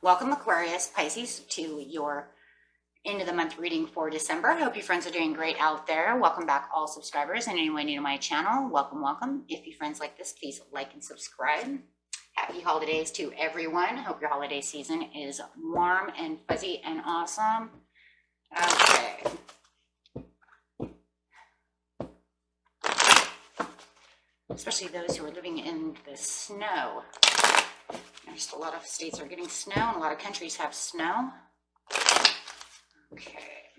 Welcome, Aquarius, Pisces, to your end of the month reading for December. I hope you friends are doing great out there. Welcome back, all subscribers, and anyone new to my channel. Welcome, welcome. If you friends like this, please like and subscribe. Happy holidays to everyone. Hope your holiday season is warm and fuzzy and awesome. Okay. Especially those who are living in the snow. There's a lot of states are getting snow, and a lot of countries have snow. Okay.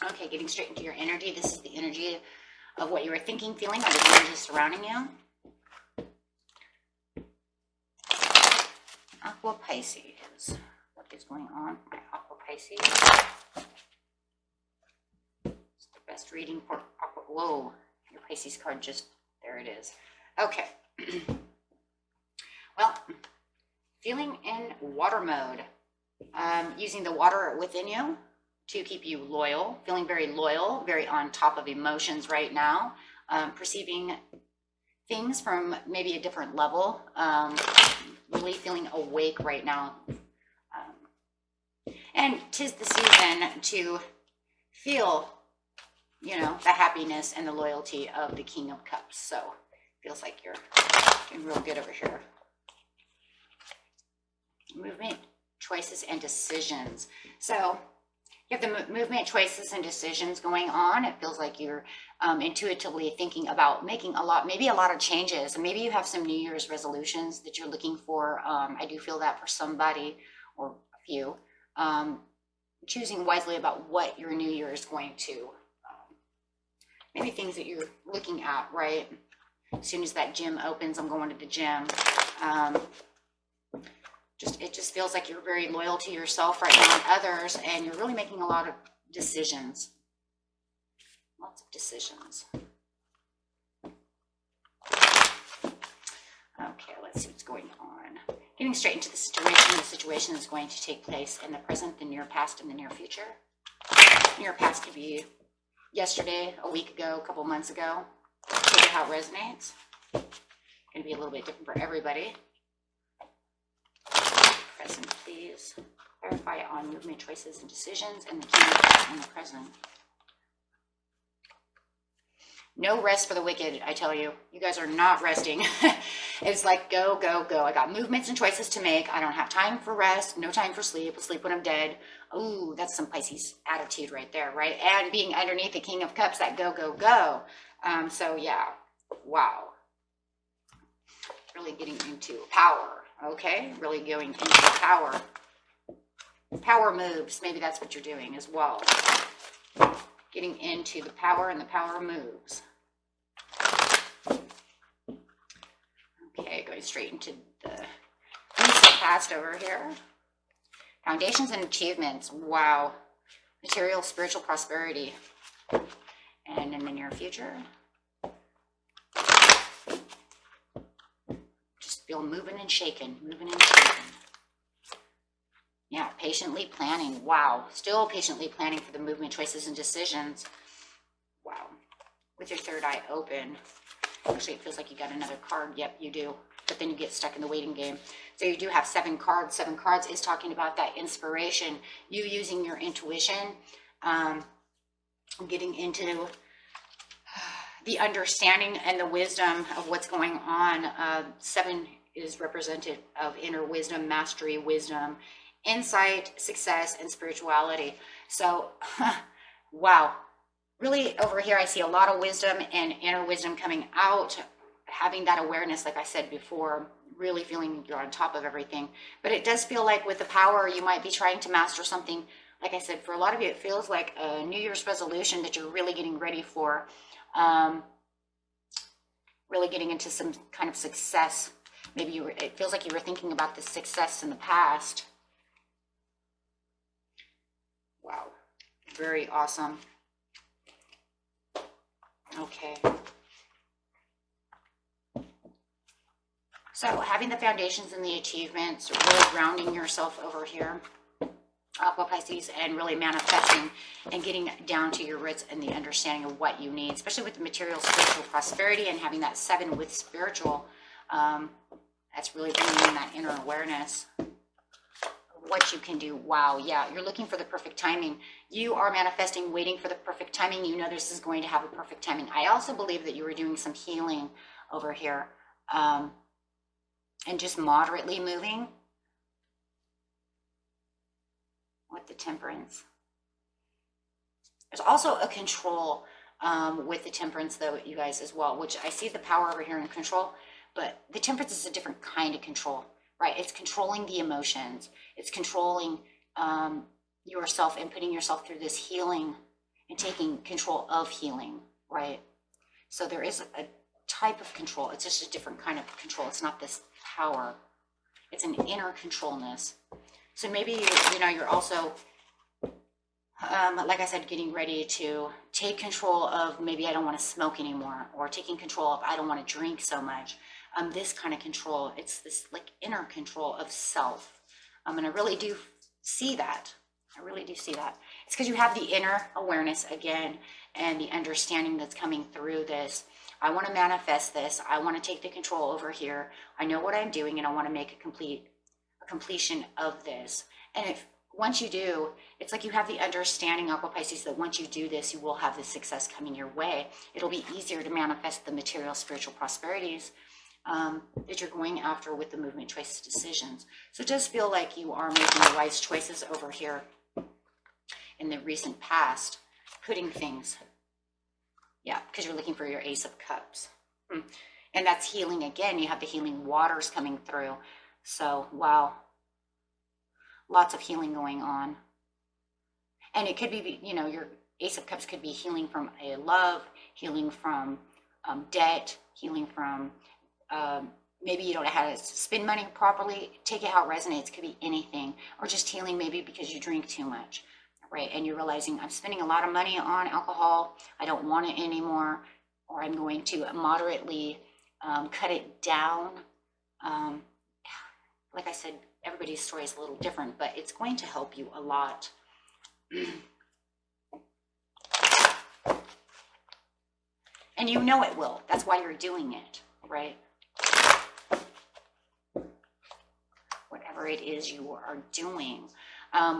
Okay, getting straight into your energy. This is the energy of what you were thinking, feeling, or the energy surrounding you. Aqua Pisces. What is going on, my Aqua Pisces? It's the best reading for Aqua. Whoa, your Pisces card just, there it is. Okay. Well, feeling in water mode. Using the water within you to keep you loyal, feeling very loyal, very on top of emotions right now, perceiving things from maybe a different level, really feeling awake right now. And 'tis the season to feel, you know, the happiness and the loyalty of the King of Cups. So feels like you're doing real good over here. Movement, choices, and decisions. So you have the movement, choices, and decisions going on. It feels like you're intuitively thinking about making maybe a lot of changes. And maybe you have some New Year's resolutions that you're looking for. I do feel that for somebody or a few. Choosing wisely about what your New Year is going to, maybe things that you're looking at, right? As soon as that gym opens, I'm going to the gym. It just feels like you're very loyal to yourself right now and others, and you're really making a lot of decisions. Lots of decisions. Okay, let's see what's going on. Getting straight into the situation is going to take place in the present, the near past, and the near future. Near past could be yesterday, a week ago, a couple months ago. Look at how it resonates. Going to be a little bit different for everybody. Present, please. Clarify on movement, choices, and decisions, and the key in the present. No rest for the wicked, I tell you. You guys are not resting. It's like go, go, go. I got movements and choices to make. I don't have time for rest, no time for sleep. I'll sleep when I'm dead. Ooh, that's some Pisces attitude right there, right? And being underneath the King of Cups, that go, go, go. So yeah, wow. Really getting into power, okay? Really going into power. Power moves, maybe that's what you're doing as well. Getting into the power and the power moves. Okay, going straight into the past over here. Foundations and achievements. Wow. Material, spiritual prosperity. And in the near future, just feel moving and shaking, moving and shaking. Yeah, patiently planning. Wow. Still patiently planning for the movement, choices, and decisions. Wow. With your third eye open. Actually, it feels like you got another card. Yep, you do. But then you get stuck in the waiting game. So you do have 7 cards. 7 cards is talking about that inspiration. You using your intuition. Getting into the understanding and the wisdom of what's going on. 7 is representative of inner wisdom, mastery, wisdom, insight, success, and spirituality. So, wow. Really over here, I see a lot of wisdom and inner wisdom coming out, having that awareness, like I said before, really feeling you're on top of everything. But it does feel like with the power, you might be trying to master something. Like I said, for a lot of you, it feels like a New Year's resolution that you're really getting ready for. Really getting into some kind of success. Maybe it feels like you were thinking about the success in the past. Wow, very awesome. Okay. So having the foundations and the achievements, really grounding yourself over here. Aqua Pisces, and really manifesting and getting down to your roots and the understanding of what you need, especially with the material, spiritual prosperity, and having that 7 with spiritual. That's really bringing in that inner awareness of what you can do. Wow, yeah, you're looking for the perfect timing. You are manifesting, waiting for the perfect timing. You know this is going to have a perfect timing. I also believe that you were doing some healing over here, and just moderately moving with the Temperance. There's also a control with the Temperance, though, you guys, as well, which I see the power over here in control, but the Temperance is a different kind of control, right? It's controlling the emotions. It's controlling yourself and putting yourself through this healing and taking control of healing, right? So there is a type of control. It's just a different kind of control. It's not this power. It's an inner controlness. So maybe, you know, you're also, like I said, getting ready to take control of, maybe I don't want to smoke anymore, or taking control of, I don't want to drink so much. This kind of control, it's this like inner control of self. And I really do see that. I really do see that. It's because you have the inner awareness again, and the understanding that's coming through this. I want to manifest this. I want to take the control over here. I know what I'm doing, and I want to make a completion of this. And if once you do, it's like you have the understanding, Aqua Pisces, that once you do this, you will have the success coming your way. It'll be easier to manifest the material, spiritual prosperities that you're going after with the movement, choices, decisions. So it does feel like you are making wise choices over here in the recent past, putting things, yeah, because you're looking for your Ace of Cups. And that's healing again. You have the healing waters coming through. So, wow, lots of healing going on. And it could be, you know, your Ace of Cups could be healing from a love, healing from debt, healing from maybe you don't know how to spend money properly. Take it how it resonates. It could be anything. Or just healing maybe because you drink too much, right? And you're realizing, I'm spending a lot of money on alcohol. I don't want it anymore. Or I'm going to moderately cut it down. Like I said, everybody's story is a little different, but it's going to help you a lot. And you know it will. That's why you're doing it, right? Whatever it is you are doing.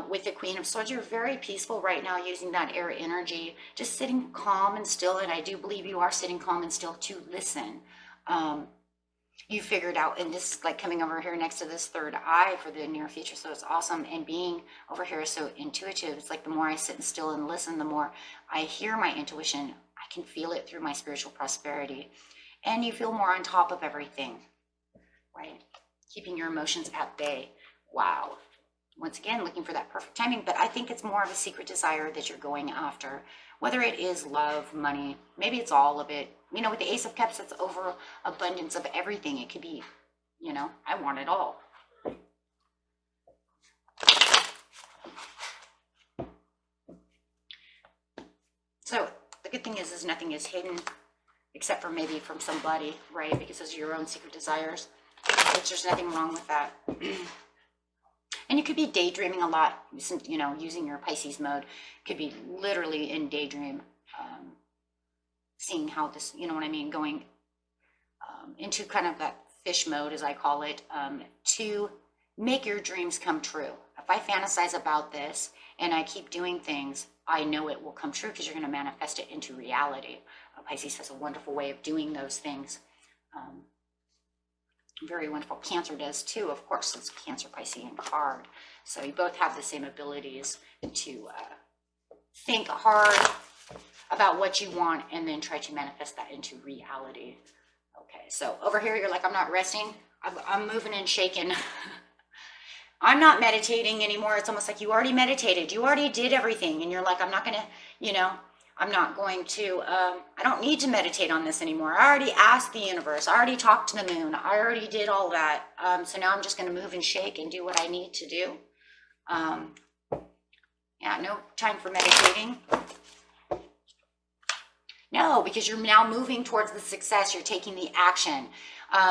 With the Queen of Swords, you're very peaceful right now, using that air energy, just sitting calm and still. And I do believe you are sitting calm and still to listen. You figured out, and this is like coming over here next to this third eye for the near future, so it's awesome. And being over here is so intuitive. It's like the more I sit and still and listen, the more I hear my intuition. I can feel it through my spiritual prosperity, and you feel more on top of everything, right? Keeping your emotions at bay. Wow. Once again, looking for that perfect timing, but I think it's more of a secret desire that you're going after, whether it is love, money, maybe it's all of it. You know, with the Ace of Cups, it's over abundance of everything. It could be, you know, I want it all. So the good thing is nothing is hidden, except for maybe from somebody, right? Because those are your own secret desires. Which there's nothing wrong with that. And you could be daydreaming a lot, you know, using your Pisces mode. Could be literally in daydream, seeing how this, you know what I mean, going into kind of that fish mode, as I call it, to make your dreams come true. If I fantasize about this and I keep doing things, I know it will come true, because you're going to manifest it into reality. Pisces has a wonderful way of doing those things. Very wonderful. Cancer does too, of course. It's Cancer Piscean card. So you both have the same abilities to think hard about what you want and then try to manifest that into reality. Okay, so over here you're like, I'm not resting. I'm moving and shaking. I'm not meditating anymore. It's almost like you already meditated. You already did everything. And you're like, I'm not going to, you know, I'm not going to, I don't need to meditate on this anymore. I already asked the universe. I already talked to the moon. I already did all that. So now I'm just going to move and shake and do what I need to do. Yeah, no time for meditating. No, because you're now moving towards the success. You're taking the action.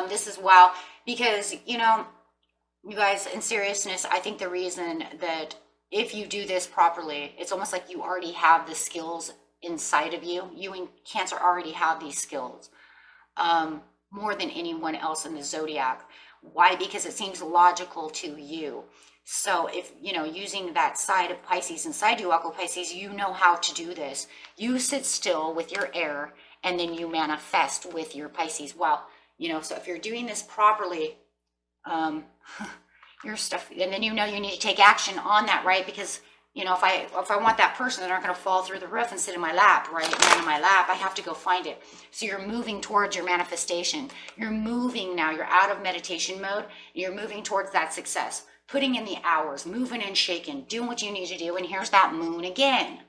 This is wow, because, you know, you guys, in seriousness, I think the reason that if you do this properly, it's almost like you already have the skills inside of you. You in Cancer already have these skills, more than anyone else in the zodiac. Why? Because it seems logical to you. So if, you know, using that side of Pisces inside you, Aqua Pisces, you know how to do this. You sit still with your air, and then you manifest with your Pisces. Wow. You know, so if you're doing this properly, your stuff, and then you know you need to take action on that, right? Because, you know, if I want that person, they're not going to fall through the roof and sit in my lap, right? And in my lap, I have to go find it. So you're moving towards your manifestation. You're moving now. You're out of meditation mode. You're moving towards that success. Putting in the hours, moving and shaking, doing what you need to do. And here's that moon again.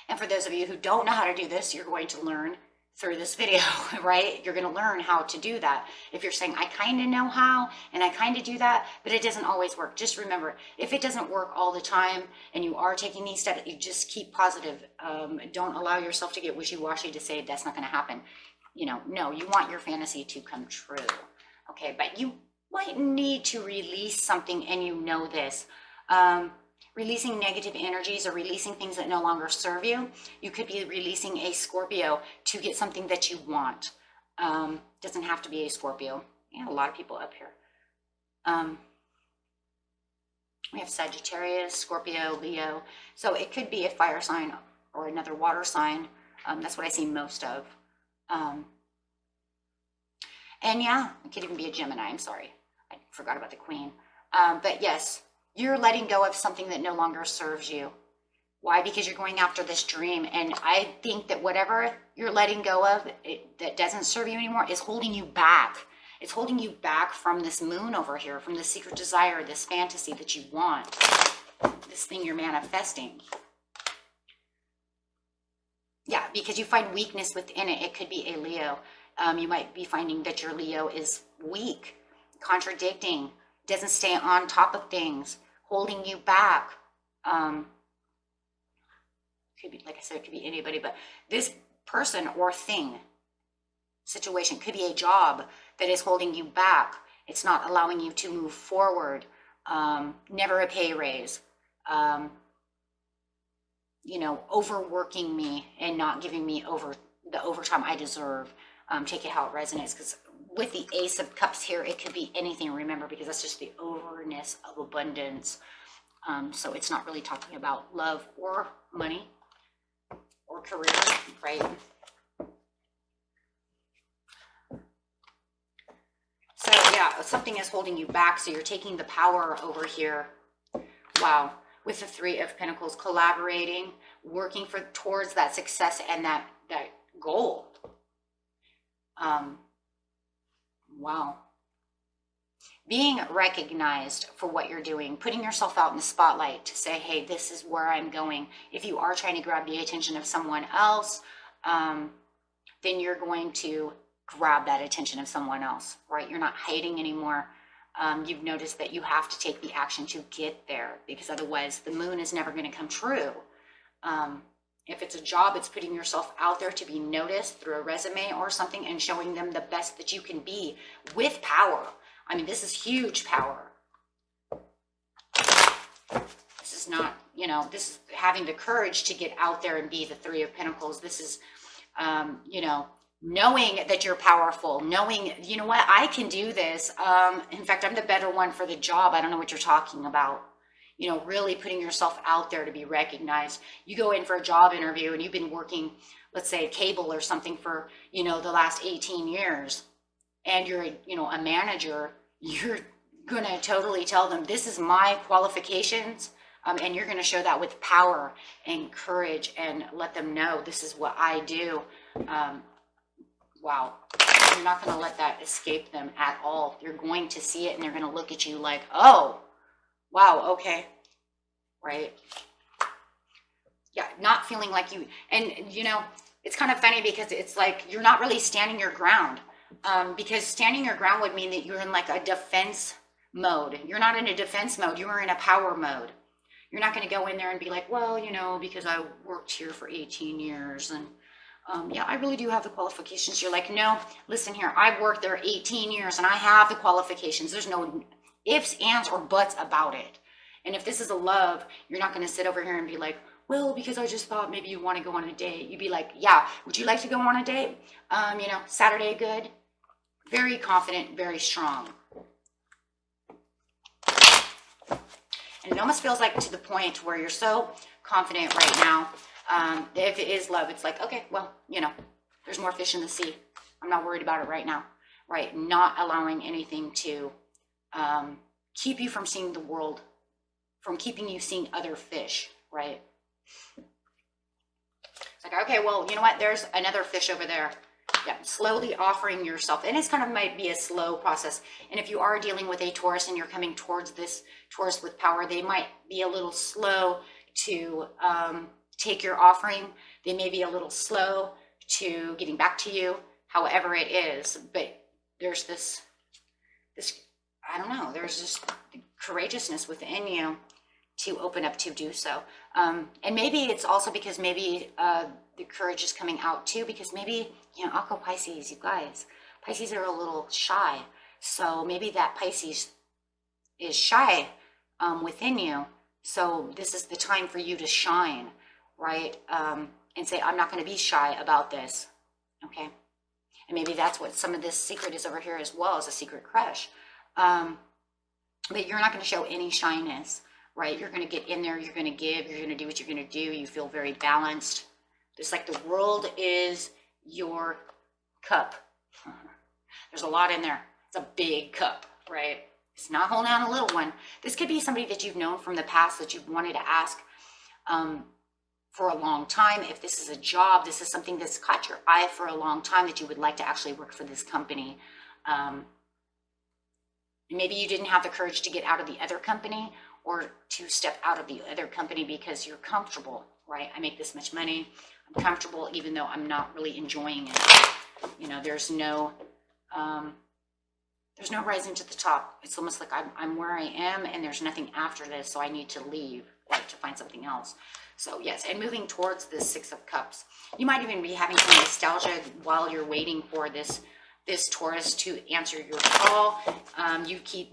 And for those of you who don't know how to do this, you're going to learn through this video, right? You're going to learn how to do that. If you're saying, I kind of know how, and I kind of do that, but it doesn't always work. Just remember, if it doesn't work all the time, and you are taking these steps, you just keep positive. Don't allow yourself to get wishy-washy to say that's not going to happen. You know, no, you want your fantasy to come true. Okay, but you might need to release something, and you know this. Releasing negative energies or releasing things that no longer serve you. You could be releasing a Scorpio to get something that you want. Doesn't have to be a Scorpio. Yeah, a lot of people up here. We have Sagittarius, Scorpio, Leo. So it could be a fire sign or another water sign. That's what I see most of. And yeah, it could even be a Gemini. I'm sorry. I forgot about the Queen. But yes, you're letting go of something that no longer serves you. Why? Because you're going after this dream. And I think that whatever you're letting go of that doesn't serve you anymore is holding you back. It's holding you back from this moon over here, from the secret desire, this fantasy that you want, this thing you're manifesting. Yeah, because you find weakness within it. It could be a Leo. You might be finding that your Leo is weak, contradicting, doesn't stay on top of things, holding you back. Could be, like I said, it could be anybody, but this person or thing, situation, could be a job that is holding you back. It's not allowing you to move forward. Never a pay raise. You know, overworking me and not giving me the overtime I deserve. Take it how it resonates, because with the Ace of Cups here, it could be anything, remember, because that's just the overness of abundance. So it's not really talking about love or money or career, right? So yeah, something is holding you back, so you're taking the power over here. Wow. With the Three of Pentacles, collaborating, working towards that success and that goal. Wow. Being recognized for what you're doing, putting yourself out in the spotlight to say, hey, this is where I'm going. If you are trying to grab the attention of someone else, then you're going to grab that attention of someone else, right? You're not hiding anymore. You've noticed that you have to take the action to get there, because otherwise the moon is never going to come true. If it's a job, it's putting yourself out there to be noticed through a resume or something and showing them the best that you can be with power. I mean, this is huge power. This is not, you know, this is having the courage to get out there and be the Three of Pentacles. This is, you know, knowing that you're powerful, knowing, you know what, I can do this. In fact, I'm the better one for the job. I don't know what you're talking about. You know, really putting yourself out there to be recognized. You go in for a job interview and you've been working, let's say cable or something for, you know, the last 18 years, and you're, you know, a manager, you're going to totally tell them, this is my qualifications. And you're going to show that with power and courage and let them know this is what I do. Wow. You're not going to let that escape them at all. You're going to see it and they're going to look at you like, oh, wow, okay, right? Yeah, not feeling like you, and you know, it's kind of funny because it's like you're not really standing your ground, because standing your ground would mean that you're in like a defense mode. You're not in a defense mode, you are in a power mode. You're not going to go in there and be like, well, you know, because I worked here for 18 years and Yeah, I really do have the qualifications. You're like, no, listen here, I've worked there 18 years and I have the qualifications. There's no ifs, ands, or buts about it. And if this is a love, you're not going to sit over here and be like, well, because I just thought maybe you want to go on a date. You'd be like, yeah, would you like to go on a date? You know, Saturday, good. Very confident, very strong. And it almost feels like to the point where you're so confident right now. If it is love, it's like, okay, well, you know, there's more fish in the sea. I'm not worried about it right now, right? Not allowing anything to keep you from seeing the world, from keeping you seeing other fish, right? It's like, okay, well, you know what? There's another fish over there. Yeah, slowly offering yourself. And it's kind of might be a slow process. And if you are dealing with a Taurus and you're coming towards this Taurus with power, they might be a little slow to take your offering. They may be a little slow to getting back to you, however it is. But there's this, I don't know, there's this courageousness within you to open up to do so. And maybe it's also because maybe the courage is coming out too, because maybe, you know, Aqua Pisces, you guys, Pisces are a little shy. So maybe that Pisces is shy within you. So this is the time for you to shine, right? And say, I'm not going to be shy about this. Okay. And maybe that's what some of this secret is over here as well, as a secret crush. But you're not going to show any shyness, right? You're going to get in there. You're going to give. You're going to do what you're going to do. You feel very balanced. It's like the world is your cup. There's a lot in there. It's a big cup, right? It's not holding on a little one. This could be somebody that you've known from the past that you've wanted to ask for a long time. If this is a job, this is something that's caught your eye for a long time, that you would like to actually work for this company. Maybe you didn't have the courage to get out of the other company, or to step out of the other company because you're comfortable, right? I make this much money. I'm comfortable even though I'm not really enjoying it. You know, there's no rising to the top. It's almost like I'm where I am and there's nothing after this, so I need to leave, right, to find something else. So yes, and moving towards the Six of Cups. You might even be having some nostalgia while you're waiting for this Taurus to answer your call. You keep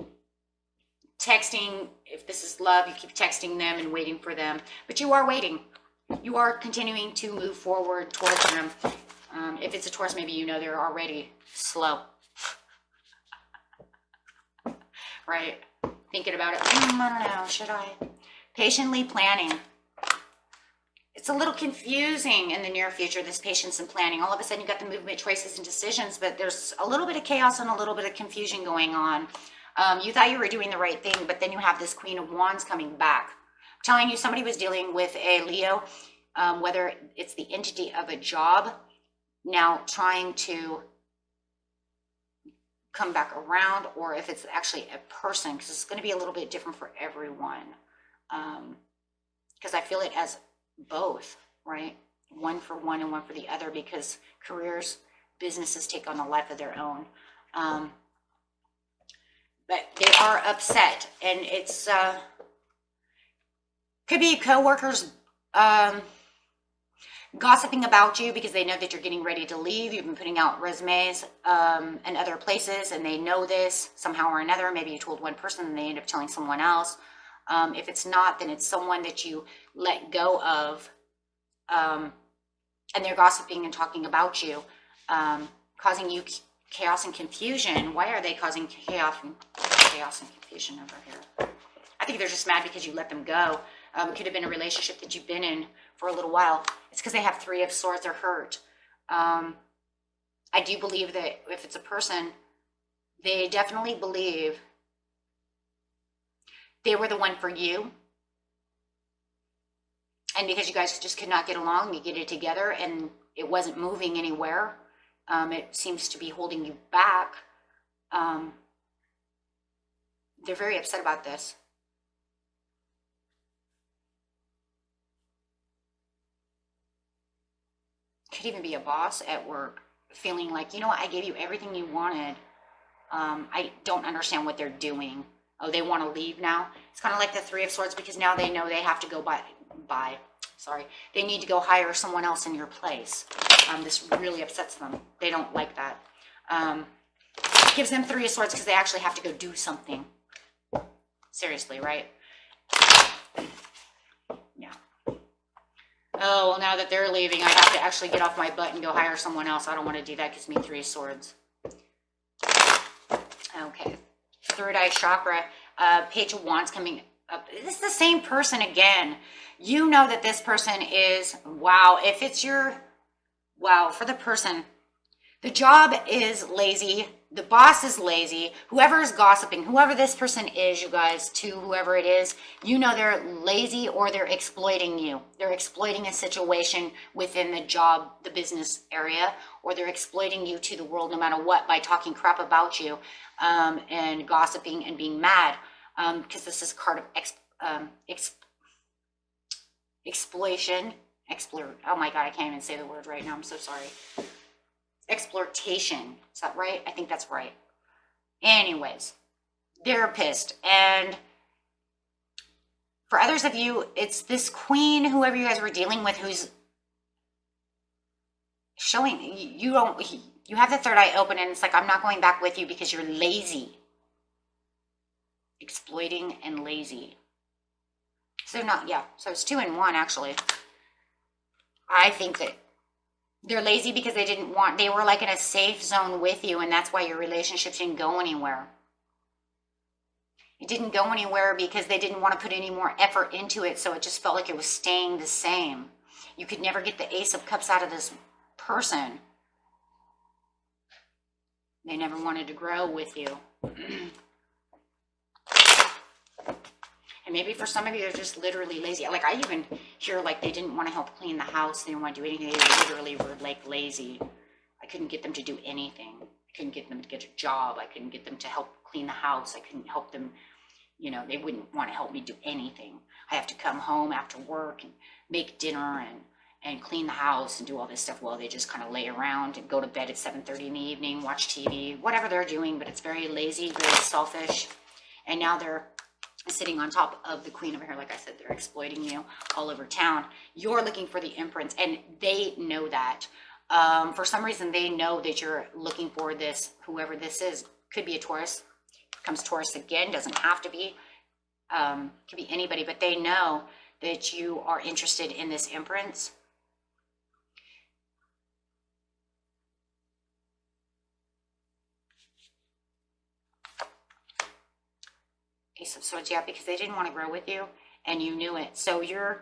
texting. If this is love, you keep texting them and waiting for them, but you are waiting. You are continuing to move forward towards them. If it's a Taurus, maybe you know they're already slow. Right? Thinking about it. I don't know, should I? Patiently planning. It's a little confusing in the near future, this patience and planning. All of a sudden you got the movement, choices, and decisions, but there's a little bit of chaos and a little bit of confusion going on. You thought you were doing the right thing, but then you have this Queen of Wands coming back. I'm telling you, somebody was dealing with a Leo, whether it's the entity of a job, now trying to come back around, or if it's actually a person, because it's going to be a little bit different for everyone. Because I feel it as both, right? One for one and one for the other, because careers, businesses take on a life of their own. But they are upset, and it's could be coworkers gossiping about you because they know that you're getting ready to leave. You've been putting out resumes in other places, and they know this somehow or another. Maybe you told one person and they end up telling someone else. If it's not, then it's someone that you let go of, and they're gossiping and talking about you, causing you chaos and confusion. Why are they causing chaos and confusion over here? I think they're just mad because you let them go. It could have been a relationship that you've been in for a little while. It's because they have Three of Swords. They're hurt. I do believe that if it's a person, they definitely believe they were the one for you. And because you guys just could not get along, you get it together and it wasn't moving anywhere. It seems to be holding you back. They're very upset about this. Could even be a boss at work feeling like, you know what, I gave you everything you wanted. I don't understand what they're doing. Oh, they want to leave now? It's kind of like the Three of Swords, because now they know they have to go they need to go hire someone else in your place. This really upsets them. They don't like that. Gives them 3 of Swords because they actually have to go do something. Seriously, right? Yeah. Oh, well, now that they're leaving, I have to actually get off my butt and go hire someone else. I don't want to do that. Gives me 3 of Swords. Okay. Third eye chakra. Page of Wands coming up. This is the same person again. You know that this person is, wow, if it's your, wow, for the person, the job is lazy. The boss is lazy. Whoever is gossiping, whoever this person is, you guys, to whoever it is, you know they're lazy or they're exploiting you. They're exploiting a situation within the job, the business area, or they're exploiting you to the world no matter what by talking crap about you and gossiping and being mad because this is a card of exploitation. Oh my God, I can't even say the word right now. I'm so sorry. Exploitation. Is that right? I think that's right. Anyways, they're pissed. And for others of you, it's this queen, whoever you guys were dealing with, who's showing you have the third eye open and it's like, I'm not going back with you because you're lazy. Exploiting and lazy. So not, yeah. So it's 2 in 1 actually. I think that they're lazy because they were like in a safe zone with you, and that's why your relationship didn't go anywhere. It didn't go anywhere because they didn't want to put any more effort into it, so it just felt like it was staying the same. You could never get the Ace of Cups out of this person. They never wanted to grow with you. And maybe for some of you, they're just literally lazy. Like, I even hear, like, they didn't want to help clean the house. They didn't want to do anything. They literally were, like, lazy. I couldn't get them to do anything. I couldn't get them to get a job. I couldn't get them to help clean the house. I couldn't help them, you know, they wouldn't want to help me do anything. I have to come home after work and make dinner and clean the house and do all this stuff while they just kind of lay around and go to bed at 7:30 in the evening, watch TV, whatever they're doing. But it's very lazy, very selfish. And now they're sitting on top of the Queen over here. Like I said, they're exploiting you all over town. You're looking for the Empress, and they know that. For some reason, they know that you're looking for this, whoever this is. Could be a Taurus. Comes Taurus again, doesn't have to be. Could be anybody, but they know that you are interested in this Empress. Ace of Swords, yeah, because they didn't want to grow with you, and you knew it. So you're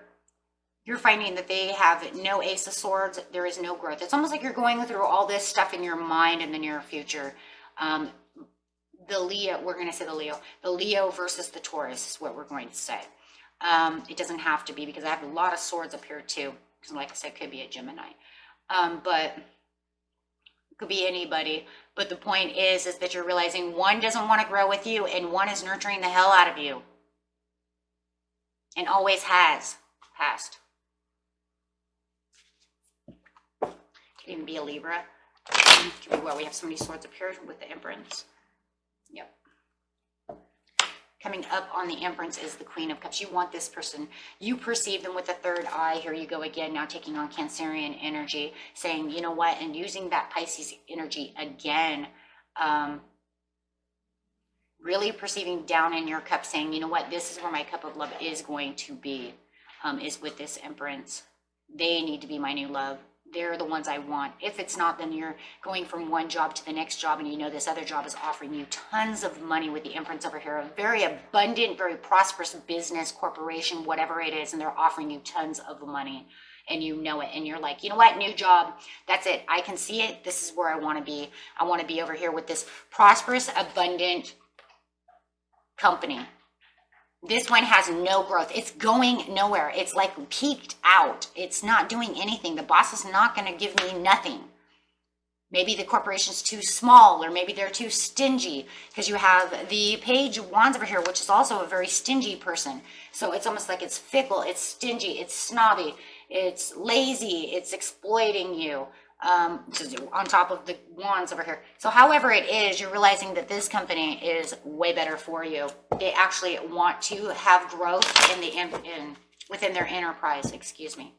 finding that they have no Ace of Swords. There is no growth. It's almost like you're going through all this stuff in your mind in the near future. The Leo, we're going to say the Leo versus the Taurus is what we're going to say. It doesn't have to be, because I have a lot of swords up here too. Because like I said, it could be a Gemini. But it could be anybody. But the point is that you're realizing one doesn't want to grow with you, and one is nurturing the hell out of you. And always has. Past. Could even be a Libra. Could be, well, we have so many swords up here with the Empress. Yep. Coming up on the Empress is the Queen of Cups. You want this person. You perceive them with the third eye. Here you go again, now taking on Cancerian energy, saying, you know what, and using that Pisces energy again, really perceiving down in your cup, saying, you know what, this is where my cup of love is going to be, is with this Empress. They need to be my new love. They're the ones I want. If it's not, then you're going from one job to the next job, and you know this other job is offering you tons of money with the Empress over here. A very abundant, very prosperous business, corporation, whatever it is, and they're offering you tons of money, and you know it. And you're like, you know what, new job, that's it. I can see it. This is where I want to be. I want to be over here with this prosperous, abundant company. This one has no growth. It's going nowhere. It's like peaked out. It's not doing anything. The boss is not going to give me nothing. Maybe the corporation's too small, or maybe they're too stingy, because you have the Page of Wands over here, which is also a very stingy person. So it's almost like it's fickle, it's stingy, it's snobby, it's lazy, it's exploiting you. On top of the Wands over here. So however it is, you're realizing that this company is way better for you. They actually want to have growth within their enterprise, excuse me.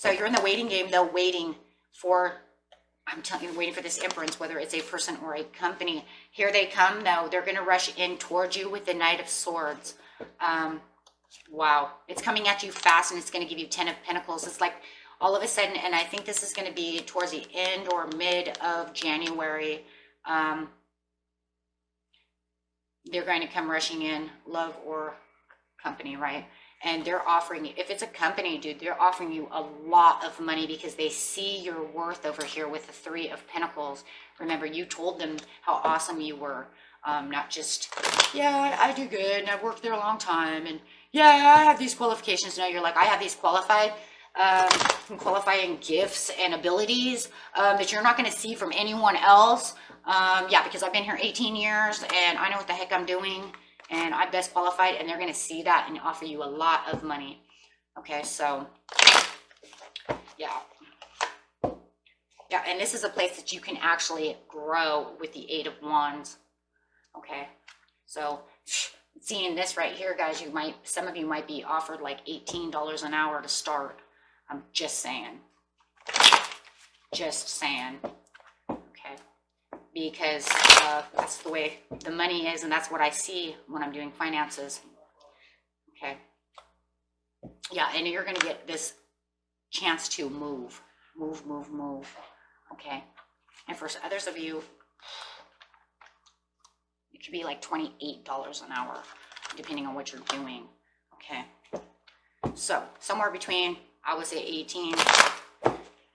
So you're in the waiting game, though, waiting for, I'm telling you, waiting for this Empress, whether it's a person or a company. Here they come, though. They're going to rush in towards you with the Knight of Swords. Wow. It's coming at you fast, and it's going to give you 10 of Pentacles. It's like all of a sudden, and I think this is going to be towards the end or mid of January. They're going to come rushing in, love or company, right? And they're offering you, if it's a company, dude, they're offering you a lot of money because they see your worth over here with the 3 of Pentacles. Remember, you told them how awesome you were. Not just, yeah, I do good and I've worked there a long time. And yeah, I have these qualifications. No, you're like, I have these qualifying gifts and abilities that you're not going to see from anyone else. Yeah, because I've been here 18 years and I know what the heck I'm doing and I'm best qualified, and they're going to see that and offer you a lot of money. Okay, so yeah. Yeah, and this is a place that you can actually grow with the 8 of Wands. Okay, so seeing this right here, guys, some of you might be offered like $18 an hour to start. I'm just saying. Just saying. Okay. Because that's the way the money is, and that's what I see when I'm doing finances. Okay. Yeah, and you're going to get this chance to move. Move. Okay. And for others of you, it could be like $28 an hour, depending on what you're doing. Okay. So somewhere between, I would say 18,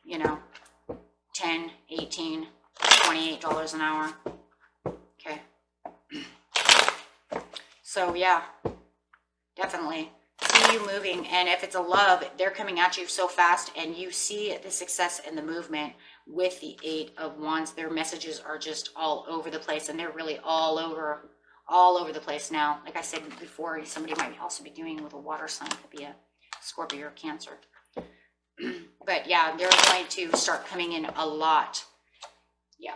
you know, 10, 18, $28 an hour. Okay. So yeah, definitely see you moving. And if it's a love, they're coming at you so fast, and you see the success and the movement with the 8 of Wands. Their messages are just all over the place, and they're really all over the place now. Like I said before, somebody might also be doing with a water sign. It could be a Scorpio or Cancer. But yeah, they're going to start coming in a lot. Yeah.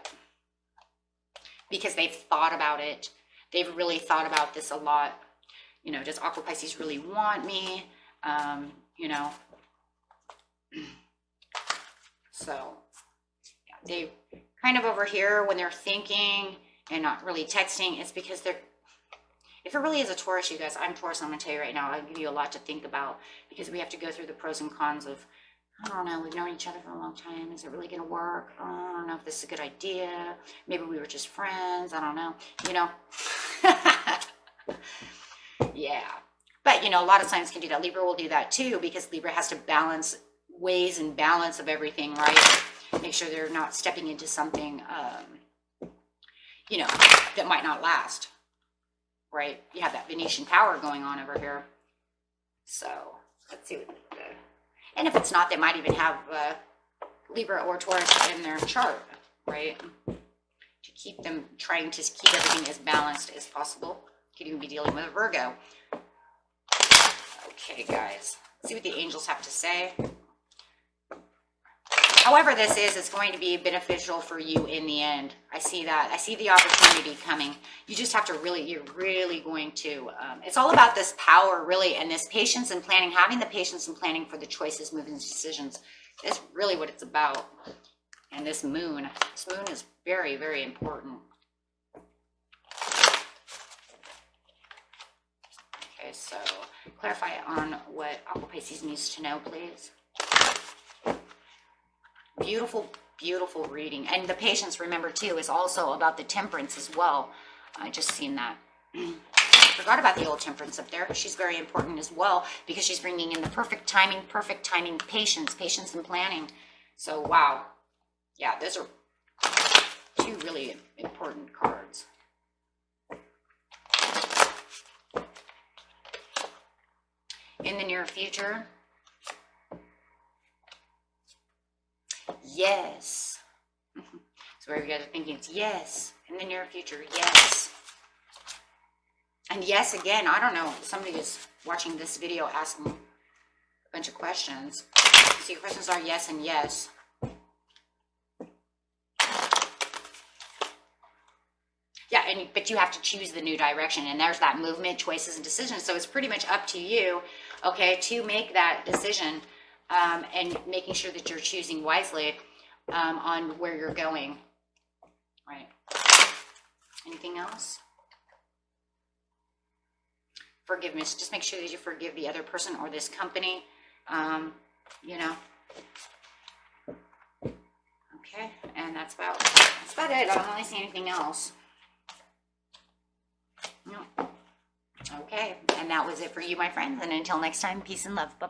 Because they've thought about it. They've really thought about this a lot. You know, does Aqua Pisces really want me? You know. So, yeah, they kind of over here when they're thinking and not really texting, it's because they're, if it really is a Taurus, you guys, I'm Taurus, I'm going to tell you right now, I'll give you a lot to think about, because we have to go through the pros and cons of, I don't know, we've known each other for a long time. Is it really going to work? I don't know if this is a good idea. Maybe we were just friends. I don't know. You know? Yeah. But, you know, a lot of signs can do that. Libra will do that too, because Libra has to balance, ways and balance of everything, right? Make sure they're not stepping into something, you know, that might not last, right? You have that Venetian power going on over here. So, let's see what and if it's not, they might even have Libra or Taurus in their chart, right? To keep them, trying to keep everything as balanced as possible. Could even be dealing with a Virgo. Okay, guys. Let's see what the angels have to say. However this is, it's going to be beneficial for you in the end. I see that. I see the opportunity coming. You just have to really, you're really going to, it's all about this power, really, and this patience and planning, having the patience and planning for the choices, movements, decisions. That's really what it's about. And this moon is very, very important. Okay, so clarify on what Aqua Pisces needs to know, please. Beautiful, beautiful reading. And the patience, remember, too, is also about the temperance as well. I just seen that. Forgot about the old temperance up there. She's very important as well, because she's bringing in the perfect timing, patience and planning. So, wow. Yeah, those are 2 really important cards. In the near future, yes. So where you guys are thinking, it's yes. In the near future, yes. And yes, again, I don't know. Somebody is watching this video asking a bunch of questions. So your questions are yes and yes. Yeah, but you have to choose the new direction. And there's that movement, choices, and decisions. So it's pretty much up to you, okay, to make that decision. and making sure that you're choosing wisely on where you're going. Right. Anything else? Forgiveness. Just make sure that you forgive the other person or this company. You know. Okay, and that's about it. I don't really see anything else. No. Okay, and that was it for you, my friends. And until next time, peace and love. Bye-bye.